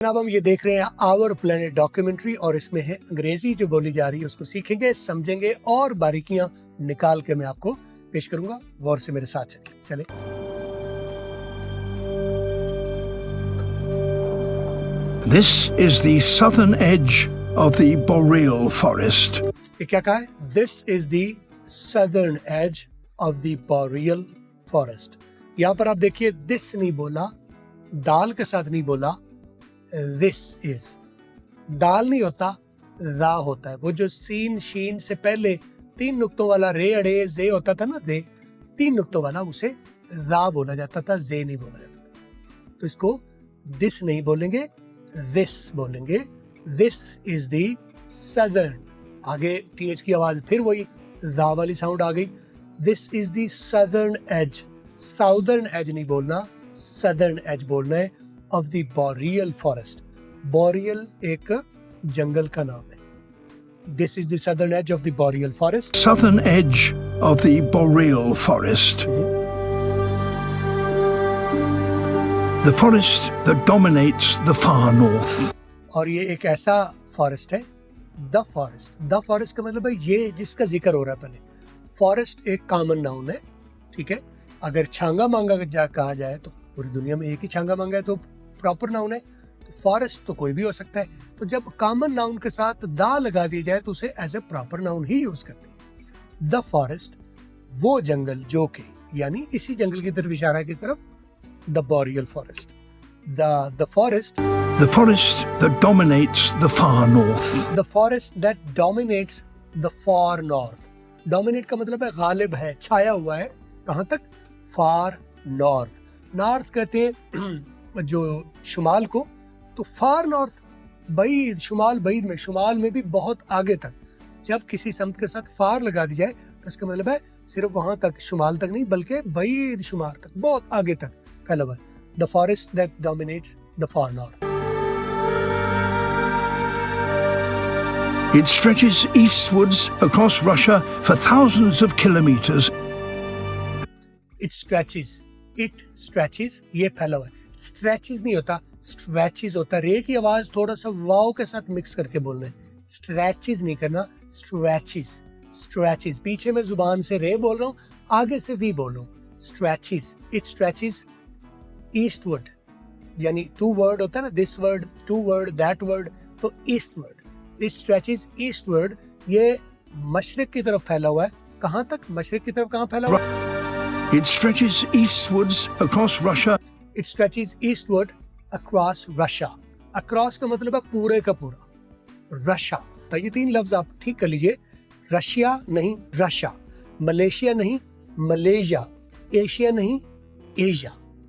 अब हम ये देख रहे हैं आवर प्लेनेट डॉक्यूमेंट्री और इसमें है अंग्रेजी जो बोली जा रही है उसको सीखेंगे, समझेंगे और बारीकियां निकाल के मैं आपको पेश करूंगा। गौर से मेरे साथ चले। This is the southern edge of the boreal forest. ये क्या कहा है? This is the southern edge of the boreal forest. यहाँ पर आप देखिए this नहीं बोला, दाल के साथ नहीं बोला, this is। दाल नहीं होता, रा होता है। वो जो सीन शीन से पहले 3 नुक्तों वाला रे अड़े जे होता था ना, दे 3 नुक्तों वाला उसे रा बोला जाता था, जे नहीं बोला जाता था। तो इसको दिस नहीं बोलेंगे, this बोलेंगे। This is the southern, आगे टीएच की आवाज फिर वही रा वाली साउंड आ गई। This is the southern edge, southern edge नहीं बोलना, सदर्न एज बोलना है, of the boreal forest. Boreal एक जंगल का नाम है। This is the southern edge of the boreal forest. Southern edge of the boreal forest. The forest that dominates the far north. और ये एक ऐसा फॉरेस्ट है, द फॉरेस्ट। द फॉरेस्ट का मतलब है ये जिसका जिक्र हो रहा है। पहले फॉरेस्ट एक कॉमन नाउन है, ठीक है। अगर छांगा मांगा कहा जाए तो पूरी दुनिया में एक ही छांगा मांगा है तो प्रॉपर नाउन है। तो फॉरेस्ट तो कोई भी हो सकता है। तो जब कॉमन नाउन के साथ दा लगा दिया जाए तो उसे एज ए प्रॉपर नाउन ही यूज करते हैं। द फॉरेस्ट, वो जंगल जो के, यानी इसी जंगल की तरफ इशारा है, किस तरफ? The boreal forest. The forest, The forest that dominates the far north. The forest that dominates the far north. Dominate का मतलब है गालिब है, छाया हुआ है। कहाँ तक? फार नॉर्थ। नॉर्थ कहते हैं जो शुमाल को, तो फार नॉर्थ बईद, शुमाल बईद में, शुमाल में भी बहुत आगे तक। जब किसी सम्त के साथ फार लगा दी जाए तो इसका मतलब है सिर्फ वहां तक, शुमाल तक नहीं बल्कि बईद शुमार तक, बहुत आगे तक का लफ्ज़। The forest that dominates the far north. It stretches eastwards across Russia for thousands of kilometers. It stretches, ये फैला हुआ है। Stretches नहीं होता, stretches होता है। रे की आवाज थोड़ा सा वाव के साथ मिक्स करके बोलना है। Stretches नहीं करना, stretches। पीछे मैं जुबान से रे बोल रहा हूँ, आगे से वी बोल रहा हूँ। Stretches, it stretches eastward, यानी टू वर्ड होता है ना, this word, two word, that word, तो eastward। It stretches eastward, ये मशरिक की तरफ फैला हुआ है। कहाँ तक? मशरिक की तरफ कहाँ फैला हुआ है? It stretches eastwards across Russia. It stretches eastward across Russia. Across का मतलब है पूरे का पूरा। Russia, तो ये 3 लफ्ज आप ठीक कर लीजिए। रशिया नहीं, रशिया। मलेशिया नहीं, मलेशिया। एशिया नहीं, एशिया।